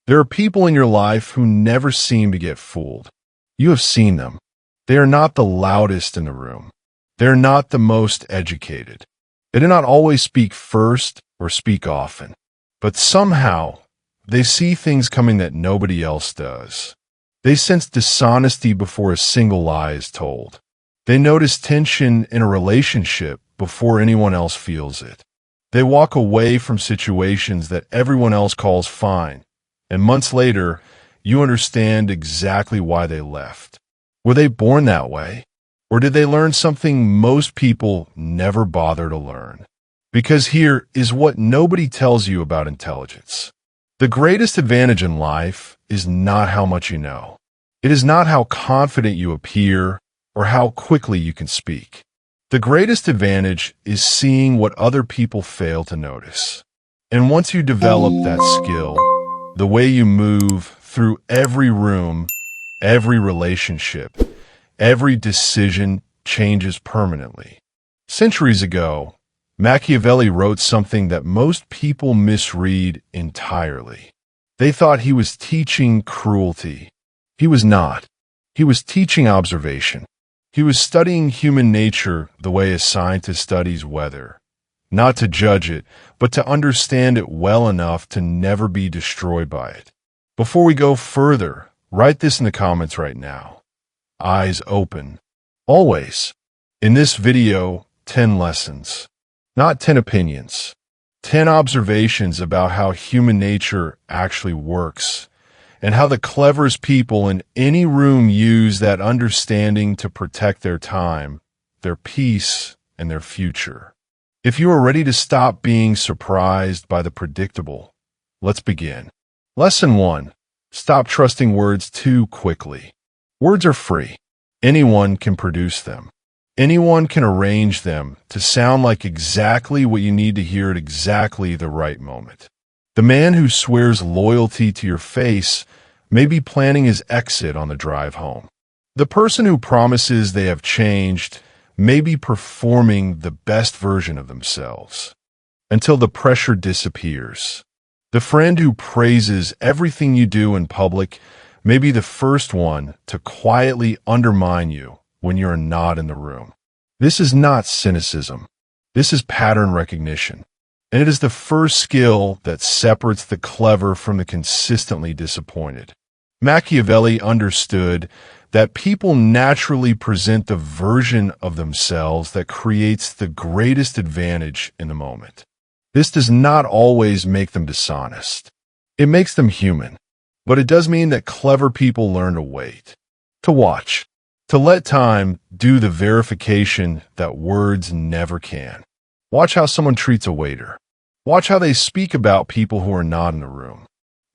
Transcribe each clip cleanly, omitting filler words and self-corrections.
There are people in your life who never seem to get fooled. You have seen them. They are not the loudest in the room. They are not the most educated. They do not always speak first or speak often. But somehow, they see things coming that nobody else does. They sense dishonesty before a single lie is told. They notice tension in a relationship before anyone else feels it. They walk away from situations that everyone else calls fine, and months later, you understand exactly why they left. Were they born that way? Or did they learn something most people never bother to learn? Because here is what nobody tells you about intelligence. The greatest advantage in life is not how much you know. It is not how confident you appear or how quickly you can speak. The greatest advantage is seeing what other people fail to notice. And once you develop that skill, the way you move through every room, every relationship, every decision changes permanently. Centuries ago, Machiavelli wrote something that most people misread entirely. They thought he was teaching cruelty. He was not. He was teaching observation. He was studying human nature the way a scientist studies weather, not to judge it, but to understand it well enough to never be destroyed by it. Before we go further, write this in the comments right now. Eyes open. Always. In this video, 10 lessons. Not 10 opinions. 10 observations about how human nature actually works, and how the cleverest people in any room use that understanding to protect their time, their peace, and their future. If you are ready to stop being surprised by the predictable, let's begin. Lesson 1. Stop trusting words too quickly. Words are free. Anyone can produce them. Anyone can arrange them to sound like exactly what you need to hear at exactly the right moment. The man who swears loyalty to your face may be planning his exit on the drive home. The person who promises they have changed may be performing the best version of themselves until the pressure disappears. The friend who praises everything you do in public may be the first one to quietly undermine you when you're not in the room. This is not cynicism. This is pattern recognition. And it is the first skill that separates the clever from the consistently disappointed. Machiavelli understood that people naturally present the version of themselves that creates the greatest advantage in the moment. This does not always make them dishonest. It makes them human. But it does mean that clever people learn to wait, to watch, to let time do the verification that words never can. Watch how someone treats a waiter. Watch how they speak about people who are not in the room.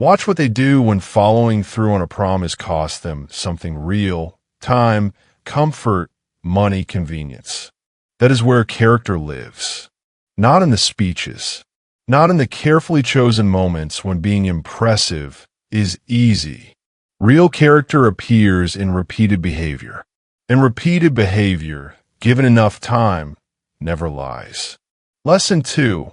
Watch what they do when following through on a promise costs them something real, time, comfort, money, convenience. That is where character lives. Not in the speeches. Not in the carefully chosen moments when being impressive is easy. Real character appears in repeated behavior. And repeated behavior, given enough time, never lies. Lesson 2.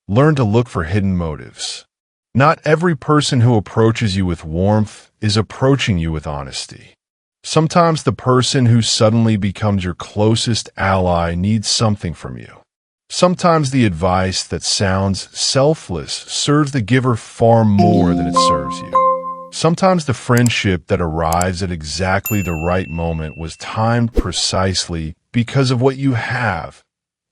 Learn to look for hidden motives. Not every person who approaches you with warmth is approaching you with honesty. Sometimes the person who suddenly becomes your closest ally needs something from you. Sometimes the advice that sounds selfless serves the giver far more than it serves you. Sometimes the friendship that arrives at exactly the right moment was timed precisely because of what you have,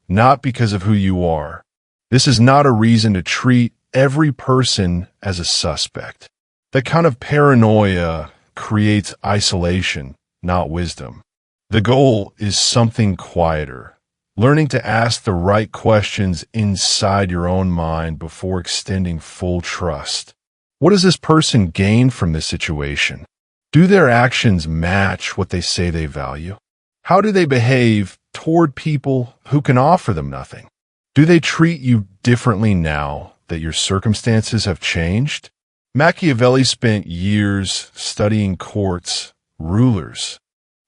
not because of who you are. This is not a reason to treat every person as a suspect. That kind of paranoia creates isolation, not wisdom. The goal is something quieter. Learning to ask the right questions inside your own mind before extending full trust. What does this person gain from this situation? Do their actions match what they say they value? How do they behave toward people who can offer them nothing? Do they treat you differently now that your circumstances have changed? Machiavelli spent years studying courts, rulers,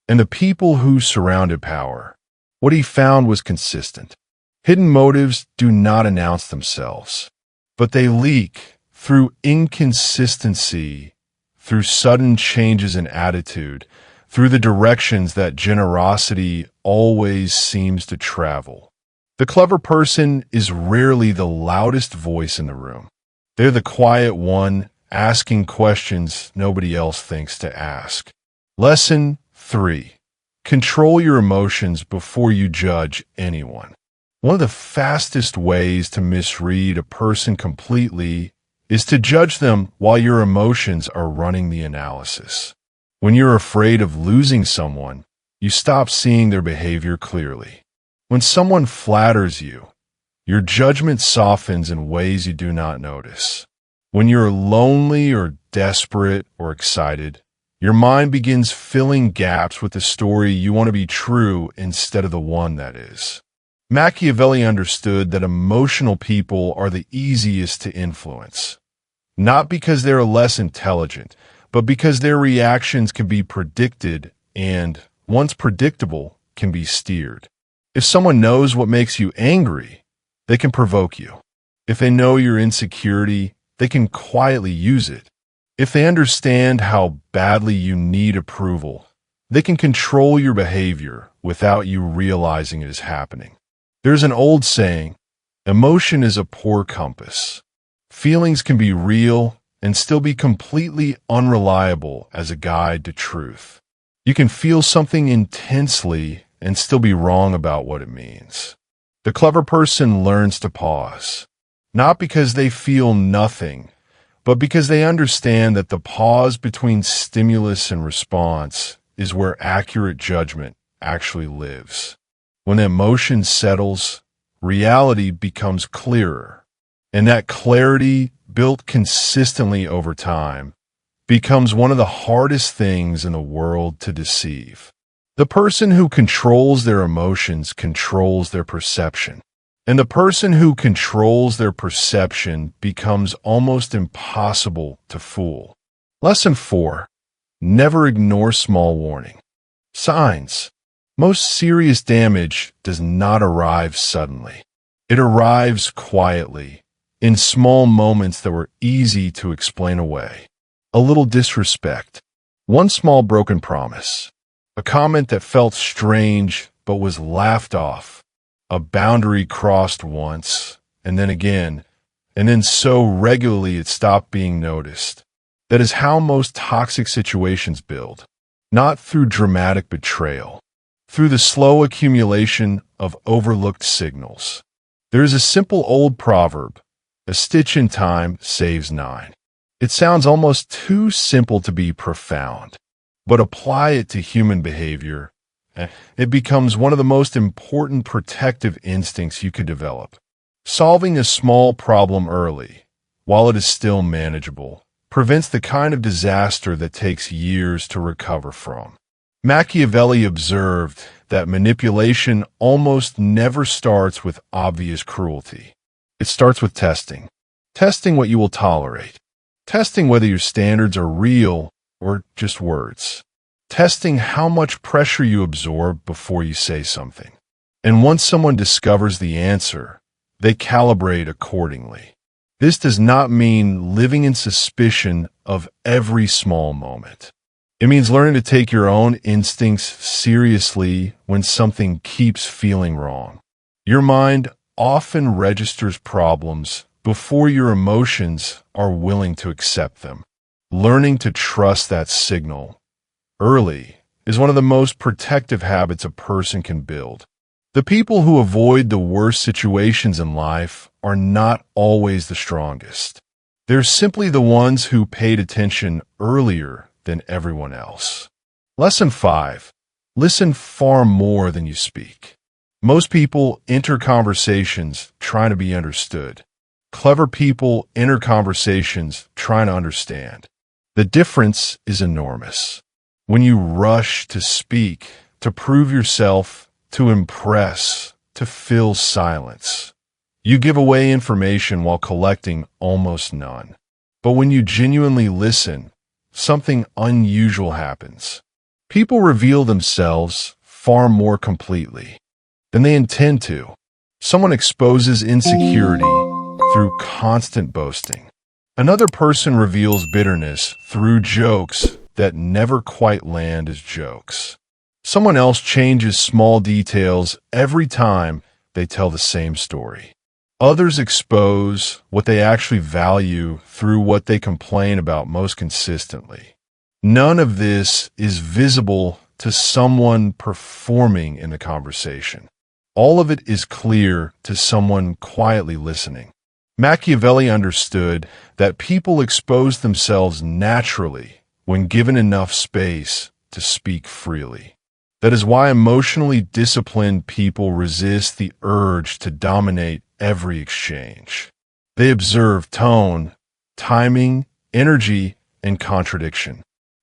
and the people who surrounded power. What he found was consistent. Hidden motives do not announce themselves, but they leak through inconsistency, through sudden changes in attitude, through the directions that generosity always seems to travel. The clever person is rarely the loudest voice in the room. They're the quiet one, asking questions nobody else thinks to ask. Lesson 3. Control your emotions before you judge anyone. One of the fastest ways to misread a person completely is to judge them while your emotions are running the analysis. When you're afraid of losing someone, you stop seeing their behavior clearly. When someone flatters you, your judgment softens in ways you do not notice. When you're lonely or desperate or excited, your mind begins filling gaps with the story you want to be true instead of the one that is. Machiavelli understood that emotional people are the easiest to influence, not because they're less intelligent, but because their reactions can be predicted and, once predictable, can be steered. If someone knows what makes you angry, they can provoke you. If they know your insecurity, they can quietly use it. If they understand how badly you need approval, they can control your behavior without you realizing it is happening. There's an old saying, emotion is a poor compass. Feelings can be real and still be completely unreliable as a guide to truth. You can feel something intensely and still be wrong about what it means. The clever person learns to pause, not because they feel nothing, but because they understand that the pause between stimulus and response is where accurate judgment actually lives. When emotion settles, reality becomes clearer, and that clarity, built consistently over time, becomes one of the hardest things in the world to deceive. The person who controls their emotions controls their perception, and the person who controls their perception becomes almost impossible to fool. Lesson 4. Never ignore small warning signs. Most serious damage does not arrive suddenly. It arrives quietly, in small moments that were easy to explain away. A little disrespect, one small broken promise, a comment that felt strange but was laughed off, a boundary crossed once, and then again, and then so regularly it stopped being noticed. That is how most toxic situations build, not through dramatic betrayal, through the slow accumulation of overlooked signals. There is a simple old proverb, a stitch in time saves 9. It sounds almost too simple to be profound, but apply it to human behavior, it becomes one of the most important protective instincts you could develop. Solving a small problem early, while it is still manageable, prevents the kind of disaster that takes years to recover from. Machiavelli observed that manipulation almost never starts with obvious cruelty. It starts with testing. Testing what you will tolerate. Testing whether your standards are real or just words. Testing how much pressure you absorb before you say something. And once someone discovers the answer, they calibrate accordingly. This does not mean living in suspicion of every small moment. It means learning to take your own instincts seriously when something keeps feeling wrong. Your mind often registers problems before your emotions are willing to accept them. Learning to trust that signal early is one of the most protective habits a person can build. The people who avoid the worst situations in life are not always the strongest. They're simply the ones who paid attention earlier than everyone else. Lesson 5. Listen far more than you speak. Most people enter conversations trying to be understood. Clever people enter conversations trying to understand. The difference is enormous. When you rush to speak, to prove yourself, to impress, to fill silence, you give away information while collecting almost none. But when you genuinely listen, something unusual happens. People reveal themselves far more completely than they intend to. Someone exposes insecurity through constant boasting. Another person reveals bitterness through jokes that never quite land as jokes. Someone else changes small details every time they tell the same story. Others expose what they actually value through what they complain about most consistently. None of this is visible to someone performing in the conversation. All of it is clear to someone quietly listening. Machiavelli understood that people expose themselves naturally when given enough space to speak freely. That is why emotionally disciplined people resist the urge to dominate every exchange. They observe tone, timing, energy, and contradiction.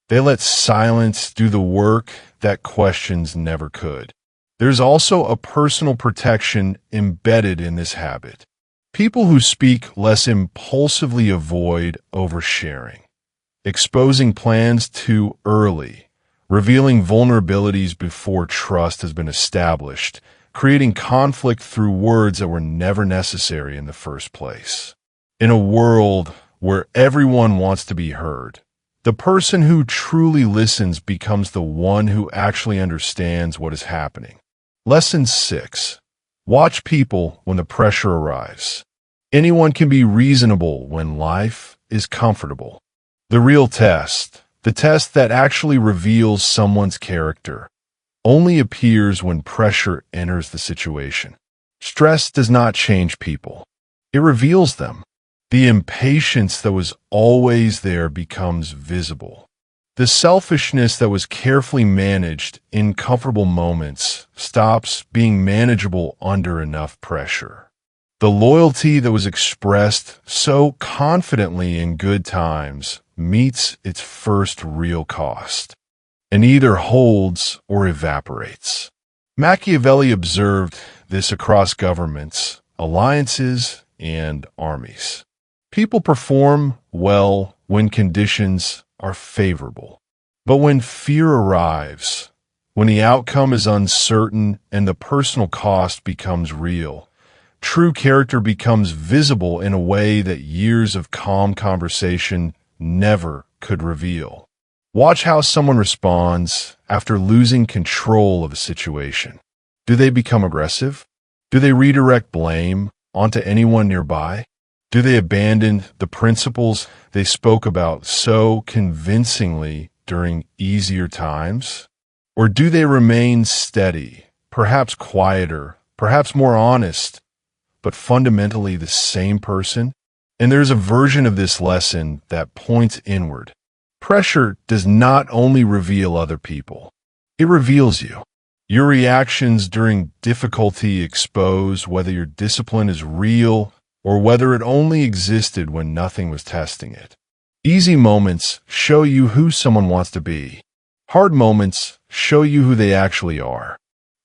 They let silence do the work that questions never could. There's also a personal protection embedded in this habit. People who speak less impulsively avoid oversharing, exposing plans too early, revealing vulnerabilities before trust has been established, creating conflict through words that were never necessary in the first place. In a world where everyone wants to be heard, the person who truly listens becomes the one who actually understands what is happening. Lesson 6. Watch people when the pressure arrives. Anyone can be reasonable when life is comfortable. The real test, the test that actually reveals someone's character, only appears when pressure enters the situation. Stress does not change people. It reveals them. The impatience that was always there becomes visible. The selfishness that was carefully managed in comfortable moments stops being manageable under enough pressure. The loyalty that was expressed so confidently in good times meets its first real cost, and either holds or evaporates. Machiavelli observed this across governments, alliances, and armies. People perform well when conditions are favorable. But when fear arrives, when the outcome is uncertain and the personal cost becomes real, true character becomes visible in a way that years of calm conversation never could reveal. Watch how someone responds after losing control of a situation. Do they become aggressive? Do they redirect blame onto anyone nearby? Do they abandon the principles they spoke about so convincingly during easier times? Or do they remain steady, perhaps quieter, perhaps more honest, but fundamentally the same person? And there's a version of this lesson that points inward. Pressure does not only reveal other people, it reveals you. Your reactions during difficulty expose whether your discipline is real or whether it only existed when nothing was testing it. Easy moments show you who someone wants to be. Hard moments show you who they actually are.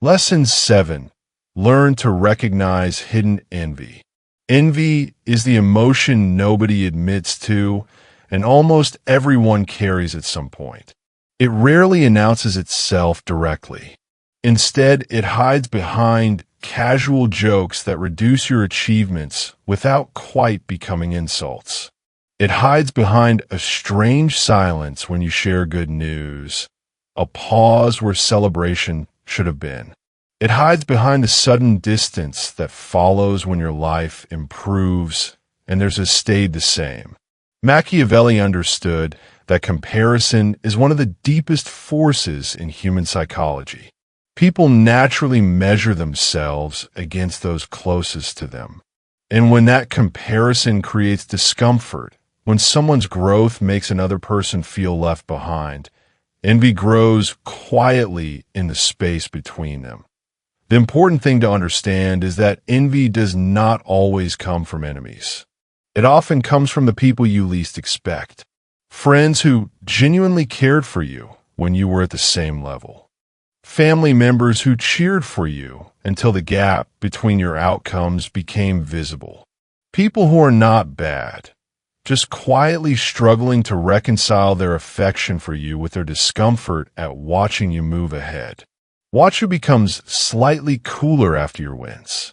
Lesson 7. Learn to recognize hidden envy. Envy is the emotion nobody admits to, and almost everyone carries at some point. It rarely announces itself directly. Instead, it hides behind casual jokes that reduce your achievements without quite becoming insults. It hides behind a strange silence when you share good news, a pause where celebration should have been. It hides behind the sudden distance that follows when your life improves and theirs has stayed the same. Machiavelli understood that comparison is one of the deepest forces in human psychology. People naturally measure themselves against those closest to them. And when that comparison creates discomfort, when someone's growth makes another person feel left behind, envy grows quietly in the space between them. The important thing to understand is that envy does not always come from enemies. It often comes from the people you least expect. Friends who genuinely cared for you when you were at the same level. Family members who cheered for you until the gap between your outcomes became visible. People who are not bad, just quietly struggling to reconcile their affection for you with their discomfort at watching you move ahead. Watch who becomes slightly cooler after your wins.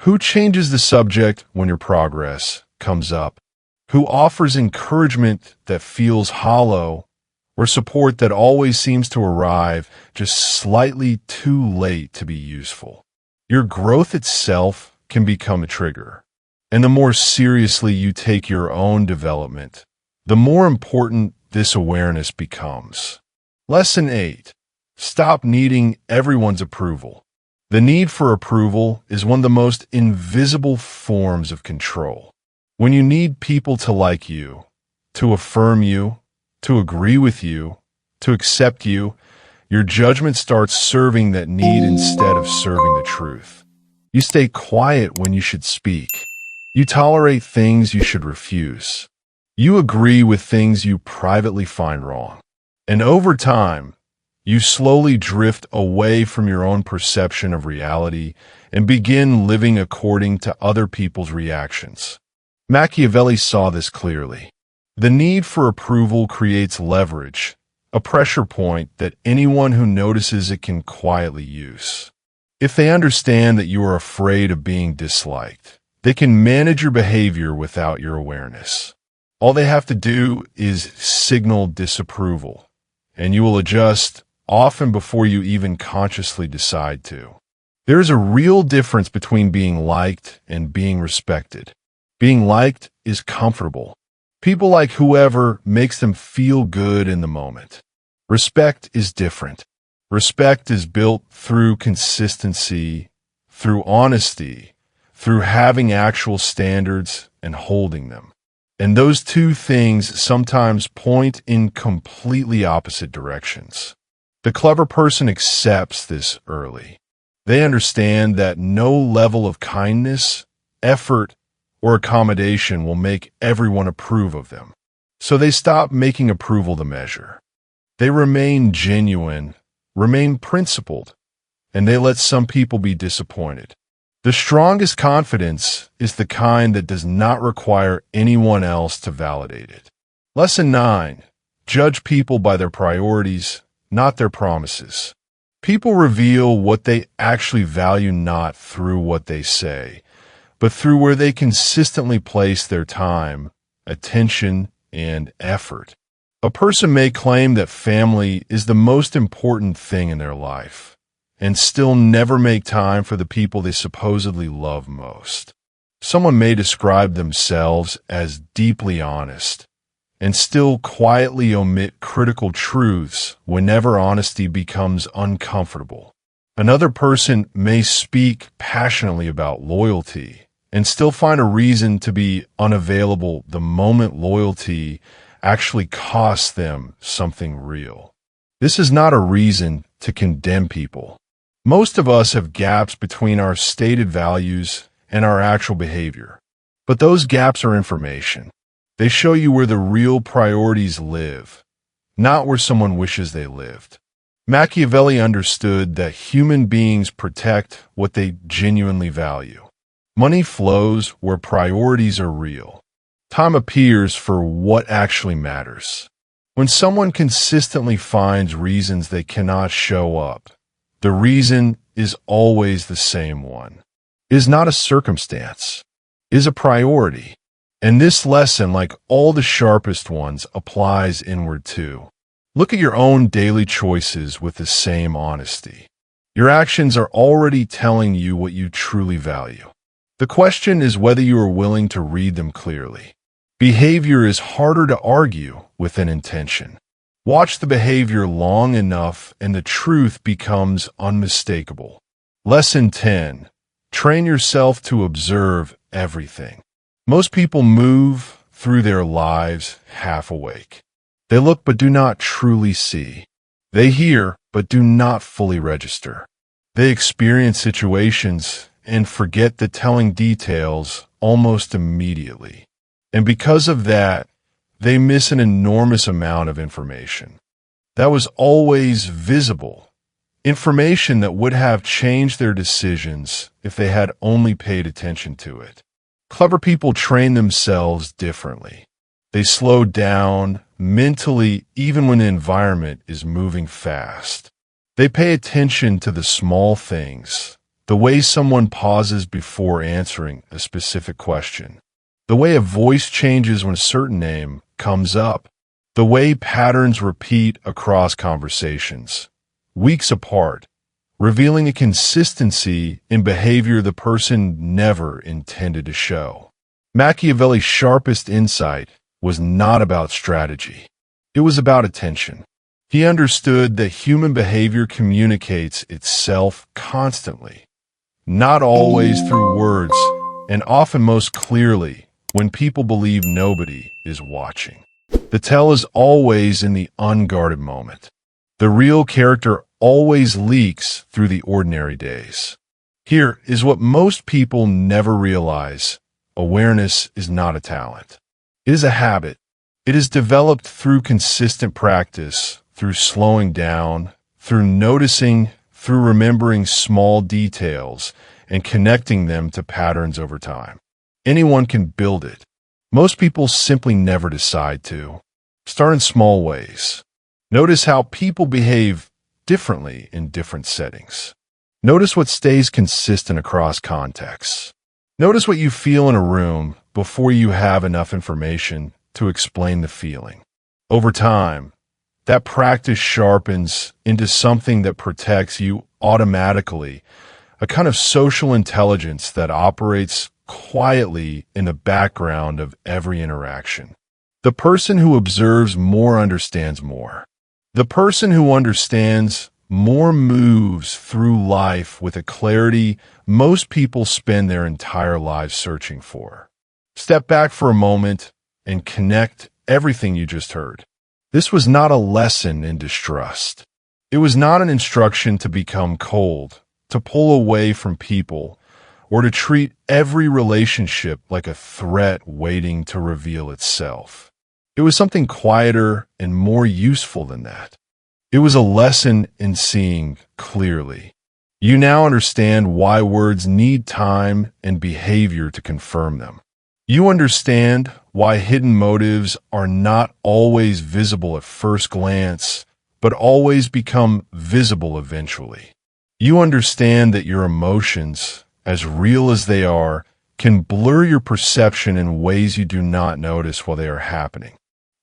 Who changes the subject when your progress comes up. who offers encouragement that feels hollow, or support that always seems to arrive just slightly too late to be useful. Your growth itself can become a trigger, and the more seriously you take your own development, the more important this awareness becomes. Lesson 8. Stop needing everyone's approval. The need for approval is one of the most invisible forms of control. When you need people to like you, to affirm you, to agree with you, to accept you, your judgment starts serving that need instead of serving the truth. You stay quiet when you should speak. You tolerate things you should refuse. You agree with things you privately find wrong. And over time, you slowly drift away from your own perception of reality and begin living according to other people's reactions. Machiavelli saw this clearly. The need for approval creates leverage, a pressure point that anyone who notices it can quietly use. If they understand that you are afraid of being disliked, they can manage your behavior without your awareness. All they have to do is signal disapproval, and you will adjust often before you even consciously decide to. There is a real difference between being liked and being respected. Being liked is comfortable. People like whoever makes them feel good in the moment. Respect is different. Respect is built through consistency, through honesty, through having actual standards and holding them. And those two things sometimes point in completely opposite directions. The clever person accepts this early. They understand that no level of kindness, effort, or accommodation will make everyone approve of them. So they stop making approval the measure. They remain genuine, remain principled, and they let some people be disappointed. The strongest confidence is the kind that does not require anyone else to validate it. Lesson 9. Judge people by their priorities, not their promises. People reveal what they actually value not through what they say, but through where they consistently place their time, attention, and effort. A person may claim that family is the most important thing in their life, and still never make time for the people they supposedly love most. Someone may describe themselves as deeply honest, and still quietly omit critical truths whenever honesty becomes uncomfortable. Another person may speak passionately about loyalty, and still find a reason to be unavailable the moment loyalty actually costs them something real. This is not a reason to condemn people. Most of us have gaps between our stated values and our actual behavior. But those gaps are information. They show you where the real priorities live, not where someone wishes they lived. Machiavelli understood that human beings protect what they genuinely value. Money flows where priorities are real. Time appears for what actually matters. When someone consistently finds reasons they cannot show up, the reason is always the same one. It is not a circumstance. It is a priority. And this lesson, like all the sharpest ones, applies inward too. Look at your own daily choices with the same honesty. Your actions are already telling you what you truly value. The question is whether you are willing to read them clearly. Behavior is harder to argue with an intention. Watch the behavior long enough and the truth becomes unmistakable. Lesson 10. Train yourself to observe everything. Most people move through their lives half awake. They look but do not truly see. They hear but do not fully register. They experience situations and forget the telling details almost immediately. And because of that, they miss an enormous amount of information that was always visible, information that would have changed their decisions if they had only paid attention to it. Clever people train themselves differently. They slow down mentally even when the environment is moving fast. They pay attention to the small things, the way someone pauses before answering a specific question, the way a voice changes when a certain name comes up, the way patterns repeat across conversations, weeks apart, revealing a consistency in behavior the person never intended to show. Machiavelli's sharpest insight was not about strategy. It was about attention. He understood that human behavior communicates itself constantly, not always through words, and often most clearly when people believe nobody is watching. The tell is always in the unguarded moment. The real character always leaks through the ordinary days. Here is what most people never realize. Awareness is not a talent. It is a habit. It is developed through consistent practice, through slowing down, through noticing, through remembering small details, and connecting them to patterns over time. Anyone can build it. Most people simply never decide to. Start in small ways. Notice how people behave differently in different settings. Notice what stays consistent across contexts. Notice what you feel in a room before you have enough information to explain the feeling. Over time, that practice sharpens into something that protects you automatically, a kind of social intelligence that operates quietly in the background of every interaction. The person who observes more understands more. The person who understands more moves through life with a clarity most people spend their entire lives searching for. Step back for a moment and connect everything you just heard. This was not a lesson in distrust. It was not an instruction to become cold, to pull away from people, or to treat every relationship like a threat waiting to reveal itself. It was something quieter and more useful than that. It was a lesson in seeing clearly. You now understand why words need time and behavior to confirm them. You understand why hidden motives are not always visible at first glance, but always become visible eventually. You understand that your emotions, as real as they are, can blur your perception in ways you do not notice while they are happening.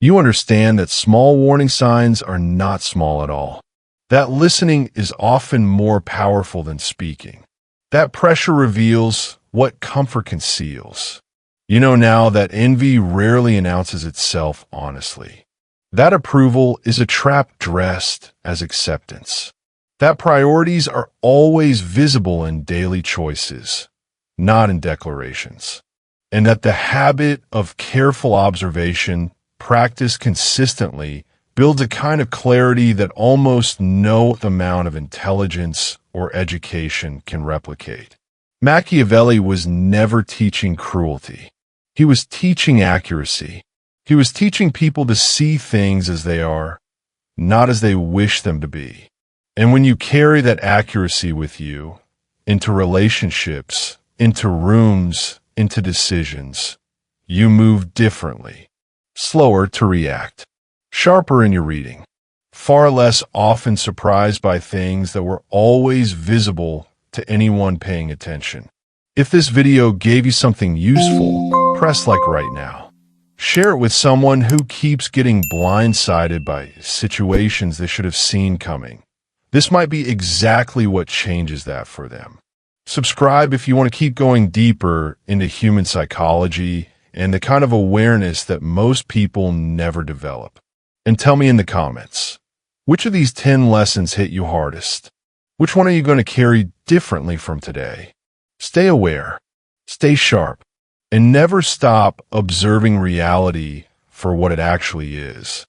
You understand that small warning signs are not small at all. That listening is often more powerful than speaking. That pressure reveals what comfort conceals. You know now that envy rarely announces itself honestly. That approval is a trap dressed as acceptance. That priorities are always visible in daily choices, not in declarations. And that the habit of careful observation, practiced consistently, builds a kind of clarity that almost no amount of intelligence or education can replicate. Machiavelli was never teaching cruelty. He was teaching accuracy. He was teaching people to see things as they are, not as they wish them to be. And when you carry that accuracy with you into relationships, into rooms, into decisions, you move differently, slower to react, sharper in your reading, far less often surprised by things that were always visible to anyone paying attention. If this video gave you something useful, press like right now. Share it with someone who keeps getting blindsided by situations they should have seen coming. This might be exactly what changes that for them. Subscribe if you want to keep going deeper into human psychology and the kind of awareness that most people never develop. And tell me in the comments, which of these 10 lessons hit you hardest? Which one are you going to carry differently from today? Stay aware, stay sharp, and never stop observing reality for what it actually is.